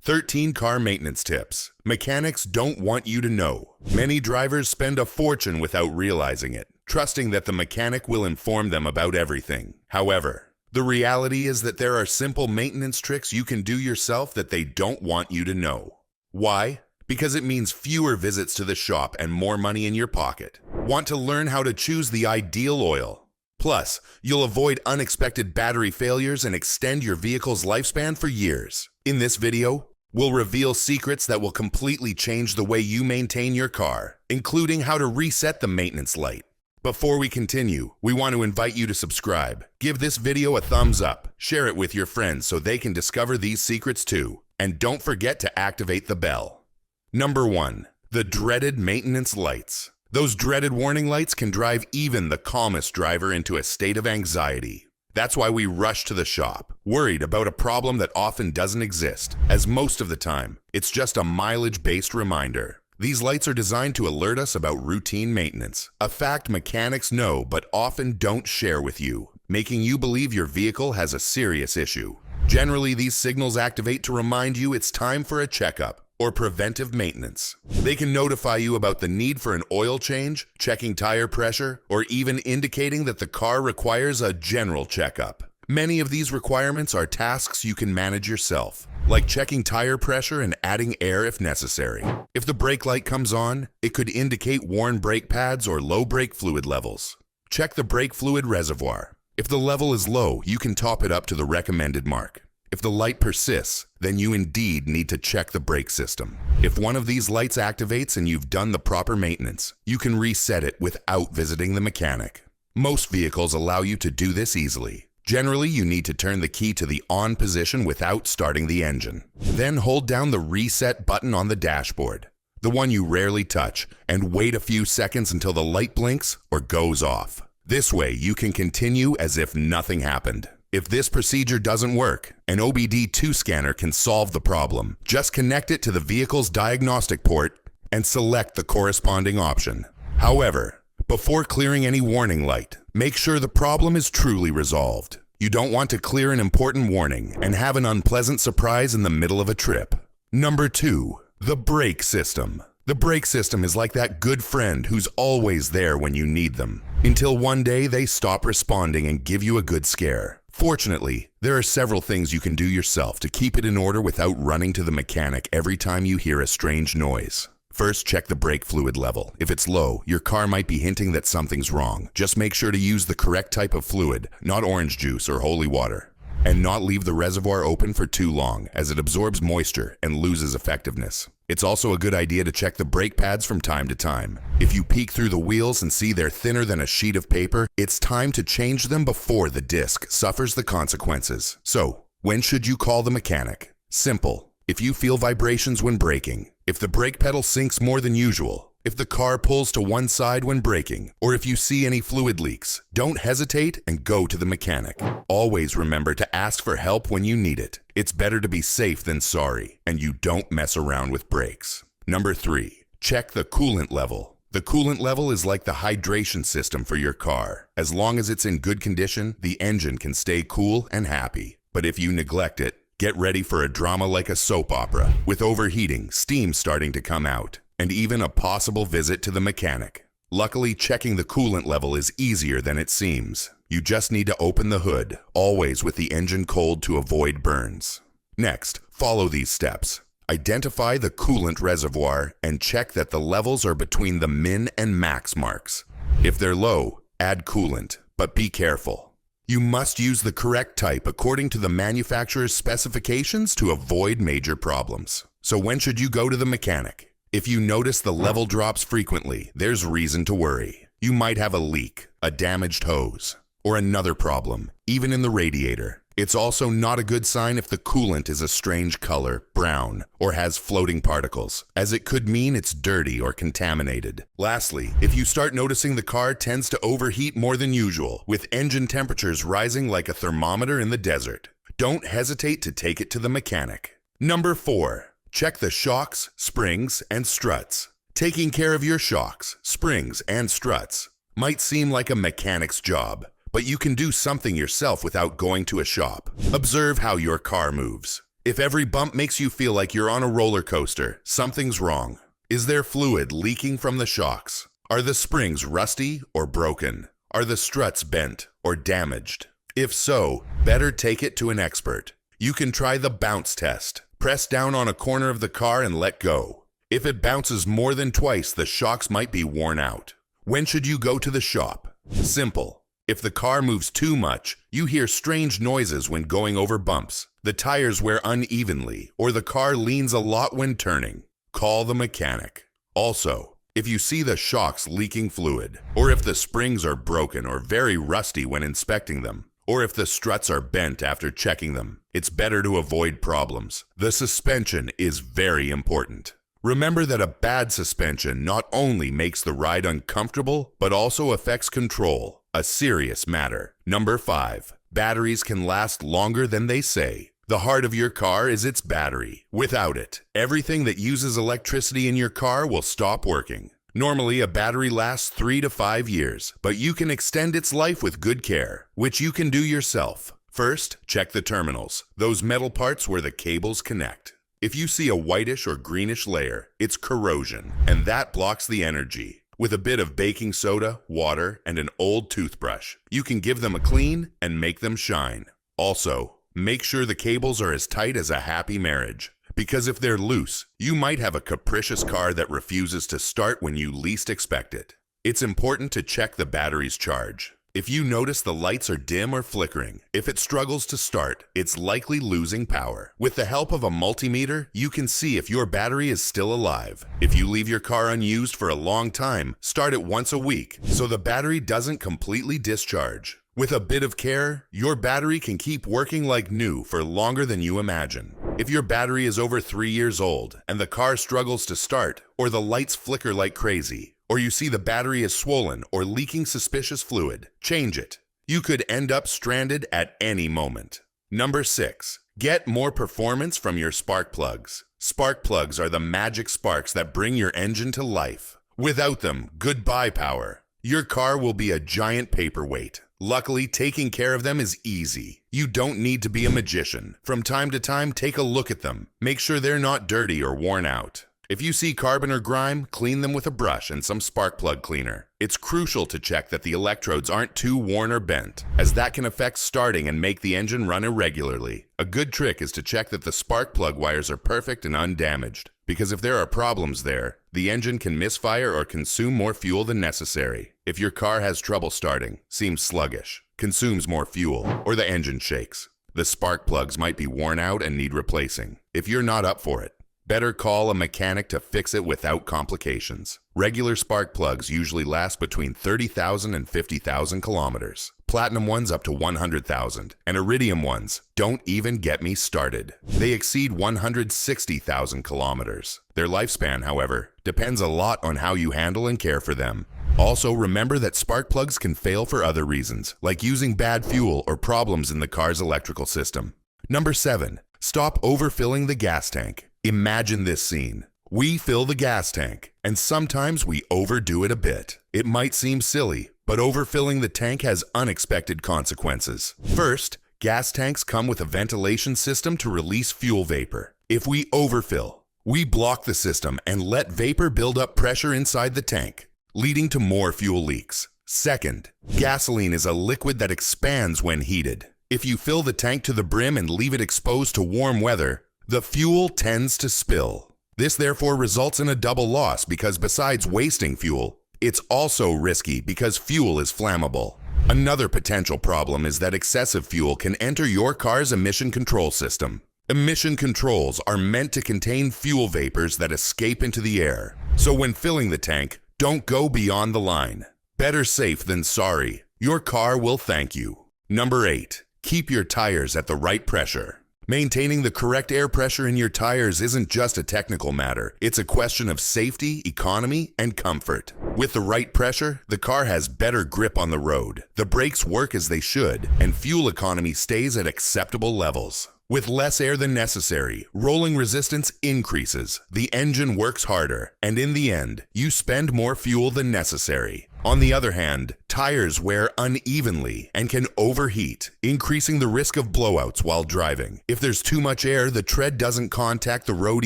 13 car maintenance tips mechanics don't want you to know. Many drivers spend a fortune without realizing it, trusting that the mechanic will inform them about everything. However, the reality is that there are simple maintenance tricks you can do yourself that they don't want you to know. Why? Because it means fewer visits to the shop and more money in your pocket. Want to learn how to choose the ideal oil? Plus, you'll avoid unexpected battery failures and extend your vehicle's lifespan for years. In this video, we'll reveal secrets that will completely change the way you maintain your car, including how to reset the maintenance light. Before we continue, we want to invite you to subscribe. Give this video a thumbs up, share it with your friends so they can discover these secrets too, and don't forget to activate the bell. Number 1. The dreaded maintenance lights. Those dreaded warning lights can drive even the calmest driver into a state of anxiety. That's why we rush to the shop, worried about a problem that often doesn't exist, as most of the time, it's just a mileage-based reminder. These lights are designed to alert us about routine maintenance, a fact mechanics know but often don't share with you, making you believe your vehicle has a serious issue. Generally, these signals activate to remind you it's time for a checkup or preventive maintenance. They can notify you about the need for an oil change, checking tire pressure, or even indicating that the car requires a general checkup. Many of these requirements are tasks you can manage yourself, like checking tire pressure and adding air if necessary. If the brake light comes on, it could indicate worn brake pads or low brake fluid levels. Check the brake fluid reservoir. If the level is low, you can top it up to the recommended mark. If the light persists, then you indeed need to check the brake system. If one of these lights activates and you've done the proper maintenance, you can reset it without visiting the mechanic. Most vehicles allow you to do this easily. Generally, you need to turn the key to the on position without starting the engine. Then hold down the reset button on the dashboard, the one you rarely touch, and wait a few seconds until the light blinks or goes off. This way, you can continue as if nothing happened. If this procedure doesn't work, an OBD2 scanner can solve the problem. Just connect it to the vehicle's diagnostic port and select the corresponding option. However, before clearing any warning light, make sure the problem is truly resolved. You don't want to clear an important warning and have an unpleasant surprise in the middle of a trip. Number 2. The brake system. The brake system is like that good friend who's always there when you need them, until one day they stop responding and give you a good scare. Fortunately, there are several things you can do yourself to keep it in order without running to the mechanic every time you hear a strange noise. First, check the brake fluid level. If it's low, your car might be hinting that something's wrong. Just make sure to use the correct type of fluid, not orange juice or holy water, and not leave the reservoir open for too long, as it absorbs moisture and loses effectiveness. It's also a good idea to check the brake pads from time to time. If you peek through the wheels and see they're thinner than a sheet of paper, it's time to change them before the disc suffers the consequences. So, when should you call the mechanic? Simple. If you feel vibrations when braking, if the brake pedal sinks more than usual, if the car pulls to one side when braking, or if you see any fluid leaks, don't hesitate and go to the mechanic. Always remember to ask for help when you need it. It's better to be safe than sorry, and you don't mess around with brakes. Number 3. Check the coolant level. The coolant level is like the hydration system for your car. As long as it's in good condition, the engine can stay cool and happy. But if you neglect it, get ready for a drama like a soap opera, with overheating, steam starting to come out, and even a possible visit to the mechanic. Luckily, checking the coolant level is easier than it seems. You just need to open the hood, always with the engine cold to avoid burns. Next, follow these steps. Identify the coolant reservoir and check that the levels are between the min and max marks. If they're low, add coolant, but be careful. You must use the correct type according to the manufacturer's specifications to avoid major problems. So when should you go to the mechanic? If you notice the level drops frequently, there's reason to worry. You might have a leak, a damaged hose, or another problem, even in the radiator. It's also not a good sign if the coolant is a strange color, brown, or has floating particles, as it could mean it's dirty or contaminated. Lastly, if you start noticing the car tends to overheat more than usual, with engine temperatures rising like a thermometer in the desert, don't hesitate to take it to the mechanic. Number 4. Check the shocks, springs, and struts. Taking care of your shocks, springs, and struts might seem like a mechanic's job, but you can do something yourself without going to a shop. Observe how your car moves. If every bump makes you feel like you're on a roller coaster, something's wrong. Is there fluid leaking from the shocks? Are the springs rusty or broken? Are the struts bent or damaged? If so, better take it to an expert. You can try the bounce test. Press down on a corner of the car and let go. If it bounces more than twice, the shocks might be worn out. When should you go to the shop? Simple. If the car moves too much, you hear strange noises when going over bumps, the tires wear unevenly, or the car leans a lot when turning, call the mechanic. Also, if you see the shocks leaking fluid, or if the springs are broken or very rusty when inspecting them, or if the struts are bent after checking them, it's better to avoid problems. The suspension is very important. Remember that a bad suspension not only makes the ride uncomfortable, but also affects control, a serious matter. Number 5. Batteries can last longer than they say. The heart of your car is its battery. Without it, everything that uses electricity in your car will stop working. Normally, a battery lasts 3 to 5 years, but you can extend its life with good care, which you can do yourself. First, check the terminals, those metal parts where the cables connect. If you see a whitish or greenish layer, it's corrosion, and that blocks the energy. With a bit of baking soda, water, and an old toothbrush, you can give them a clean and make them shine. Also, make sure the cables are as tight as a happy marriage, because if they're loose, you might have a capricious car that refuses to start when you least expect it. It's important to check the battery's charge. If you notice the lights are dim or flickering, if it struggles to start, it's likely losing power. With the help of a multimeter, you can see if your battery is still alive. If you leave your car unused for a long time, start it once a week so the battery doesn't completely discharge. With a bit of care, your battery can keep working like new for longer than you imagine. If your battery is over 3 years old and the car struggles to start, or the lights flicker like crazy, or you see the battery is swollen or leaking suspicious fluid, change it. You could end up stranded at any moment. Number 6. Get more performance from your spark plugs. Spark plugs are the magic sparks that bring your engine to life. Without them, goodbye power. Your car will be a giant paperweight. Luckily, taking care of them is easy. You don't need to be a magician. From time to time, take a look at them. Make sure they're not dirty or worn out. If you see carbon or grime, clean them with a brush and some spark plug cleaner. It's crucial to check that the electrodes aren't too worn or bent, as that can affect starting and make the engine run irregularly. A good trick is to check that the spark plug wires are perfect and undamaged, because if there are problems there, the engine can misfire or consume more fuel than necessary. If your car has trouble starting, seems sluggish, consumes more fuel, or the engine shakes, the spark plugs might be worn out and need replacing. If you're not up for it, better call a mechanic to fix it without complications. Regular spark plugs usually last between 30,000 and 50,000 kilometers. Platinum ones up to 100,000, and iridium ones, don't even get me started. They exceed 160,000 kilometers. Their lifespan, however, depends a lot on how you handle and care for them. Also, remember that spark plugs can fail for other reasons, like using bad fuel or problems in the car's electrical system. Number 7. Stop overfilling the gas tank. Imagine this scene. We fill the gas tank, and sometimes we overdo it a bit. It might seem silly, but overfilling the tank has unexpected consequences. First, gas tanks come with a ventilation system to release fuel vapor. If we overfill, we block the system and let vapor build up pressure inside the tank, leading to more fuel leaks. Second, gasoline is a liquid that expands when heated. If you fill the tank to the brim and leave it exposed to warm weather, the fuel tends to spill. This therefore results in a double loss because besides wasting fuel, it's also risky because fuel is flammable. Another potential problem is that excessive fuel can enter your car's emission control system. Emission controls are meant to contain fuel vapors that escape into the air. So when filling the tank, don't go beyond the line. Better safe than sorry. Your car will thank you. Number 8. Keep your tires at the right pressure. Maintaining the correct air pressure in your tires isn't just a technical matter. It's a question of safety, economy, and comfort. With the right pressure, the car has better grip on the road. The brakes work as they should, and fuel economy stays at acceptable levels. With less air than necessary, rolling resistance increases, the engine works harder, and in the end, you spend more fuel than necessary. On the other hand, tires wear unevenly and can overheat, increasing the risk of blowouts while driving. If there's too much air, the tread doesn't contact the road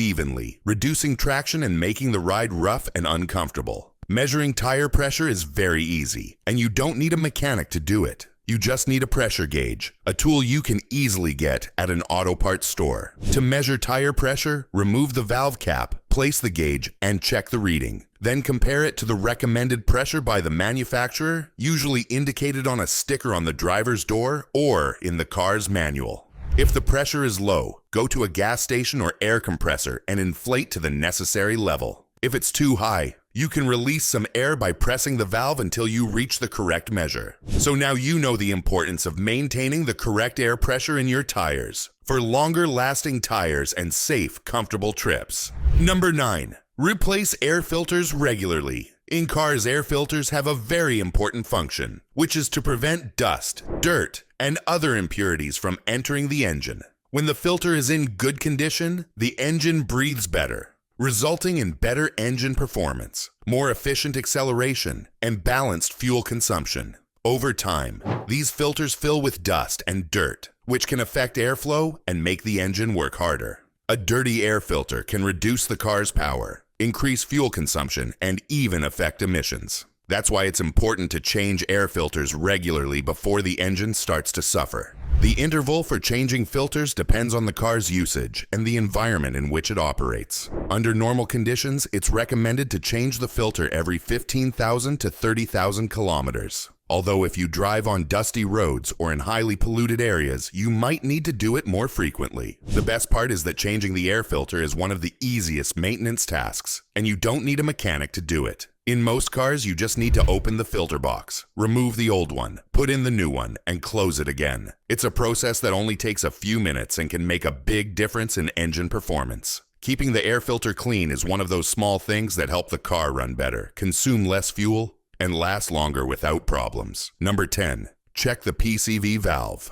evenly, reducing traction and making the ride rough and uncomfortable. Measuring tire pressure is very easy, and you don't need a mechanic to do it. You just need a pressure gauge, a tool you can easily get at an auto parts store. To measure tire pressure, remove the valve cap, place the gauge, and check the reading. Then compare it to the recommended pressure by the manufacturer, usually indicated on a sticker on the driver's door or in the car's manual. If the pressure is low, go to a gas station or air compressor and inflate to the necessary level. If it's too high, you can release some air by pressing the valve until you reach the correct measure. So now you know the importance of maintaining the correct air pressure in your tires for longer lasting tires and safe, comfortable trips. Number 9. Replace air filters regularly. In cars, air filters have a very important function, which is to prevent dust, dirt, and other impurities from entering the engine. When the filter is in good condition, the engine breathes better, resulting in better engine performance, more efficient acceleration, and balanced fuel consumption. Over time, these filters fill with dust and dirt, which can affect airflow and make the engine work harder. A dirty air filter can reduce the car's power, increase fuel consumption, and even affect emissions. That's why it's important to change air filters regularly before the engine starts to suffer. The interval for changing filters depends on the car's usage and the environment in which it operates. Under normal conditions, it's recommended to change the filter every 15,000 to 30,000 kilometers. Although if you drive on dusty roads or in highly polluted areas, you might need to do it more frequently. The best part is that changing the air filter is one of the easiest maintenance tasks, and you don't need a mechanic to do it. In most cars, you just need to open the filter box, remove the old one, put in the new one, and close it again. It's a process that only takes a few minutes and can make a big difference in engine performance. Keeping the air filter clean is one of those small things that help the car run better, consume less fuel, and last longer without problems. Number 10. Check the PCV valve.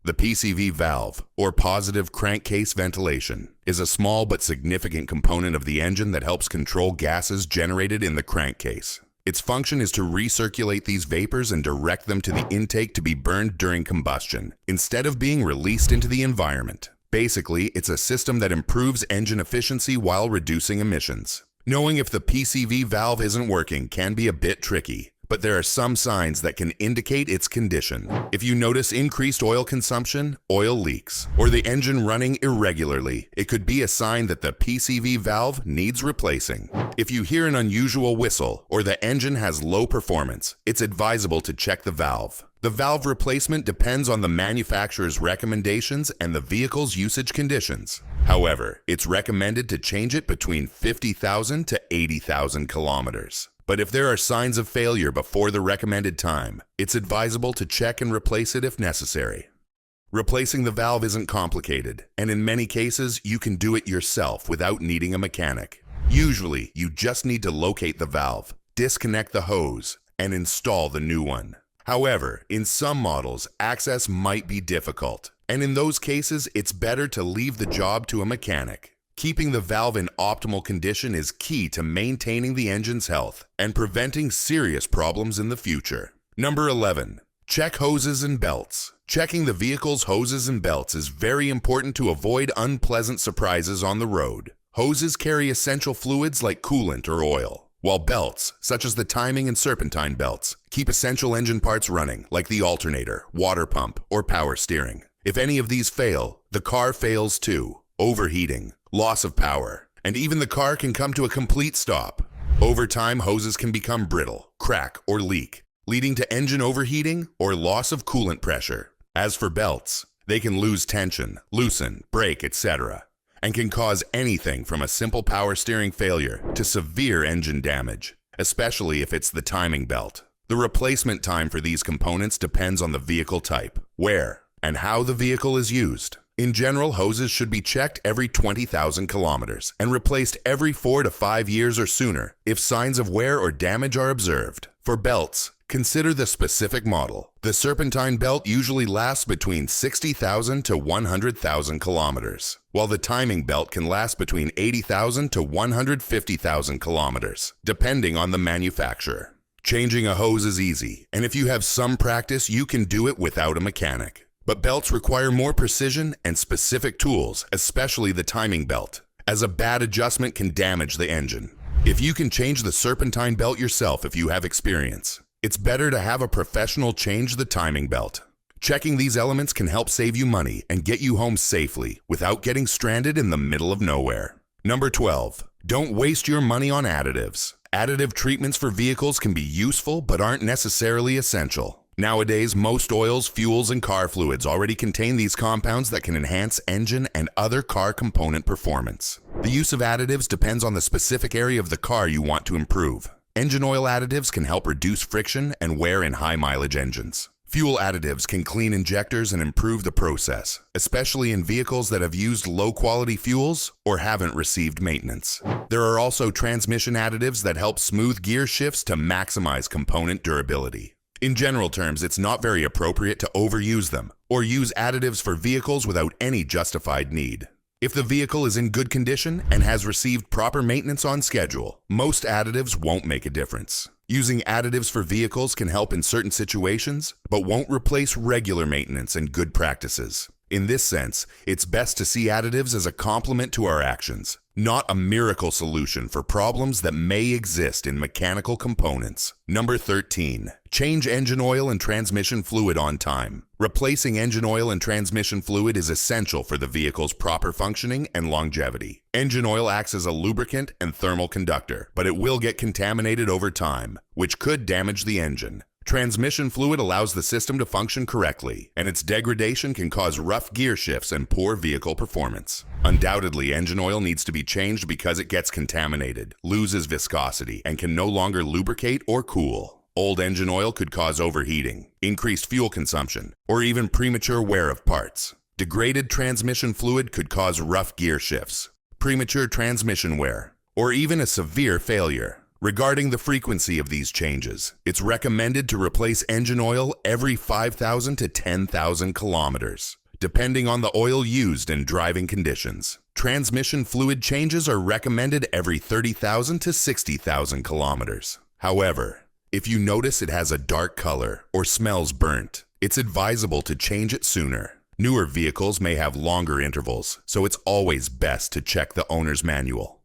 The PCV valve, or positive crankcase ventilation, is a small but significant component of the engine that helps control gases generated in the crankcase. Its function is to recirculate these vapors and direct them to the intake to be burned during combustion, instead of being released into the environment. Basically, it's a system that improves engine efficiency while reducing emissions. Knowing if the PCV valve isn't working can be a bit tricky, but there are some signs that can indicate its condition. If you notice increased oil consumption, oil leaks, or the engine running irregularly, it could be a sign that the PCV valve needs replacing. If you hear an unusual whistle or the engine has low performance, it's advisable to check the valve. The valve replacement depends on the manufacturer's recommendations and the vehicle's usage conditions. However, it's recommended to change it between 50,000 to 80,000 kilometers. But if there are signs of failure before the recommended time, it's advisable to check and replace it if necessary. Replacing the valve isn't complicated, and in many cases, you can do it yourself without needing a mechanic. Usually, you just need to locate the valve, disconnect the hose, and install the new one. However, in some models, access might be difficult, and in those cases, it's better to leave the job to a mechanic. Keeping the valve in optimal condition is key to maintaining the engine's health and preventing serious problems in the future. Number 11. Check hoses and belts. Checking the vehicle's hoses and belts is very important to avoid unpleasant surprises on the road. Hoses carry essential fluids like coolant or oil, while belts, such as the timing and serpentine belts, keep essential engine parts running, like the alternator, water pump, or power steering. If any of these fail, the car fails too. Overheating, loss of power, and even the car can come to a complete stop. Over time, hoses can become brittle, crack, or leak, leading to engine overheating or loss of coolant pressure. As for belts, they can lose tension, loosen, break, etc., and can cause anything from a simple power steering failure to severe engine damage, especially if it's the timing belt. The replacement time for these components depends on the vehicle type, where, and how the vehicle is used. In general, hoses should be checked every 20,000 kilometers and replaced every 4 to 5 years or sooner if signs of wear or damage are observed. For belts, consider the specific model. The serpentine belt usually lasts between 60,000 to 100,000 kilometers, while the timing belt can last between 80,000 to 150,000 kilometers, depending on the manufacturer. Changing a hose is easy, and if you have some practice, you can do it without a mechanic. But belts require more precision and specific tools, especially the timing belt, as a bad adjustment can damage the engine. If you can change the serpentine belt yourself if you have experience, it's better to have a professional change the timing belt. Checking these elements can help save you money and get you home safely without getting stranded in the middle of nowhere. Number 12. Don't waste your money on additives. Additive treatments for vehicles can be useful but aren't necessarily essential. Nowadays, most oils, fuels, and car fluids already contain these compounds that can enhance engine and other car component performance. The use of additives depends on the specific area of the car you want to improve. Engine oil additives can help reduce friction and wear in high-mileage engines. Fuel additives can clean injectors and improve the process, especially in vehicles that have used low-quality fuels or haven't received maintenance. There are also transmission additives that help smooth gear shifts to maximize component durability. In general terms, it's not very appropriate to overuse them or use additives for vehicles without any justified need. If the vehicle is in good condition and has received proper maintenance on schedule, most additives won't make a difference. Using additives for vehicles can help in certain situations, but won't replace regular maintenance and good practices. In this sense, it's best to see additives as a complement to our actions, not a miracle solution for problems that may exist in mechanical components. Number 13. Change engine oil and transmission fluid on time. Replacing engine oil and transmission fluid is essential for the vehicle's proper functioning and longevity. Engine oil acts as a lubricant and thermal conductor, but it will get contaminated over time, which could damage the engine. Transmission fluid allows the system to function correctly, and its degradation can cause rough gear shifts and poor vehicle performance. Undoubtedly, engine oil needs to be changed because it gets contaminated, loses viscosity, and can no longer lubricate or cool. Old engine oil could cause overheating, increased fuel consumption, or even premature wear of parts. Degraded transmission fluid could cause rough gear shifts, premature transmission wear, or even a severe failure. Regarding the frequency of these changes, it's recommended to replace engine oil every 5,000 to 10,000 kilometers, depending on the oil used and driving conditions. Transmission fluid changes are recommended every 30,000 to 60,000 kilometers. However, if you notice it has a dark color or smells burnt, it's advisable to change it sooner. Newer vehicles may have longer intervals, so it's always best to check the owner's manual.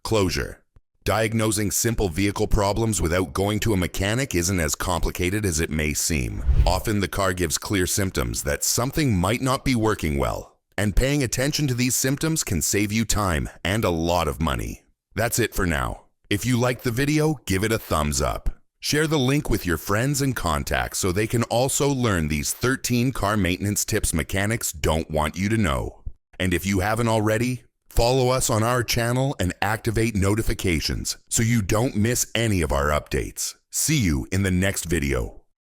Closure. Diagnosing simple vehicle problems without going to a mechanic isn't as complicated as it may seem. Often the car gives clear symptoms that something might not be working well, and paying attention to these symptoms can save you time and a lot of money. That's it for now. If you liked the video, give it a thumbs up. Share the link with your friends and contacts so they can also learn these 13 car maintenance tips mechanics don't want you to know. And if you haven't already, follow us on our channel and activate notifications so you don't miss any of our updates. See you in the next video.